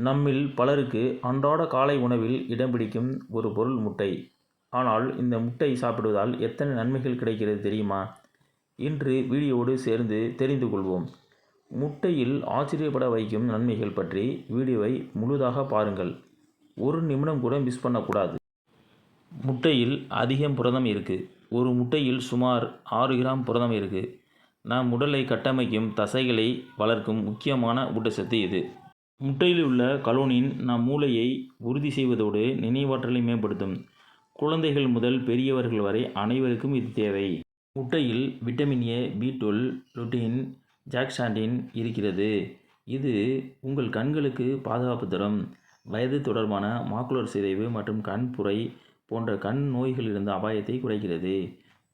நம்மில் பலருக்கு அன்றாட காலை உணவில் இடம் பிடிக்கும் ஒரு பொருள் முட்டை. ஆனால் இந்த முட்டை சாப்பிடுவதால் எத்தனை நன்மைகள் கிடைக்கிறது தெரியுமா? இன்று வீடியோவோடு சேர்ந்து தெரிந்து கொள்வோம். முட்டையில் ஆச்சரியப்பட வைக்கும் நன்மைகள் பற்றி வீடியோவை முழுதாக பாருங்கள். ஒரு நிமிடம் கூட மிஸ் பண்ணக்கூடாது. முட்டையில் அதிகம் புரதம் இருக்குது. ஒரு முட்டையில் சுமார் 6 கிராம் புரதம் இருக்குது. நம் உடலை கட்டமைக்கும், தசைகளை வளர்க்கும் முக்கியமான ஊட்டச்சத்து இது. முட்டையில் உள்ள கலோனின் நம் மூளையை உறுதி செய்வதோடு நினைவாற்றலை மேம்படுத்தும். குழந்தைகள் முதல் பெரியவர்கள் வரை அனைவருக்கும் இது தேவை. முட்டையில் விட்டமின் ஏ, பி12, லுட்டின், ஜாக்சாண்டின் இருக்கிறது. இது உங்கள் கண்களுக்கு பாதுகாப்பு தரும். வயது தொடர்பான மாக்குலர் சிதைவு மற்றும் கண்புரை போன்ற கண் நோய்களிலிருந்து அபாயத்தை குறைக்கிறது.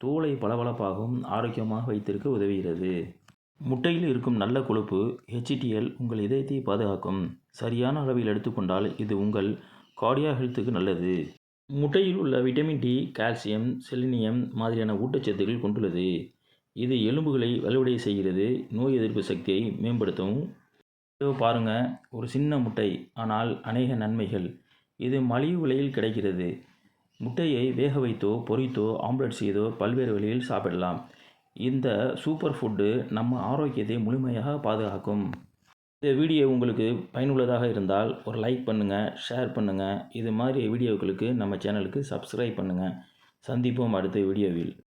தோலை பளபளப்பாகவும் ஆரோக்கியமாக வைத்திருக்க உதவுகிறது. முட்டையில் இருக்கும் நல்ல கொழுப்பு HDL உங்கள் இதயத்தை பாதுகாக்கும். சரியான அளவில் எடுத்துக்கொண்டால் இது உங்கள் கார்டியாக் ஹெல்த்துக்கு நல்லது. முட்டையில் உள்ள விட்டமின் டி, கால்சியம், செலினியம் மாதிரியான ஊட்டச்சத்துக்கள் கொண்டுள்ளது. இது எலும்புகளை வலுவடைய செய்கிறது. நோய் எதிர்ப்பு சக்தியை மேம்படுத்தும். இதோ பாருங்க, ஒரு சின்ன முட்டை, ஆனால் அநேக நன்மைகள். இது மலிவு விலையில் கிடைக்கிறது. முட்டையை வேக வைத்தோ, பொரித்தோ, ஆம்லெட் செய்தோ பல்வேறு வழியில் சாப்பிடலாம். இந்த சூப்பர் ஃபுட்டு நம்ம ஆரோக்கியத்தை முழுமையாக பாதுகாக்கும். இந்த வீடியோ உங்களுக்கு பயனுள்ளதாக இருந்தால் ஒரு லைக் பண்ணுங்கள், ஷேர் பண்ணுங்கள். இது மாதிரி வீடியோக்களுக்கு நம்ம சேனலுக்கு சப்ஸ்கிரைப் பண்ணுங்கள். சந்திப்போம் அடுத்த வீடியோவில்.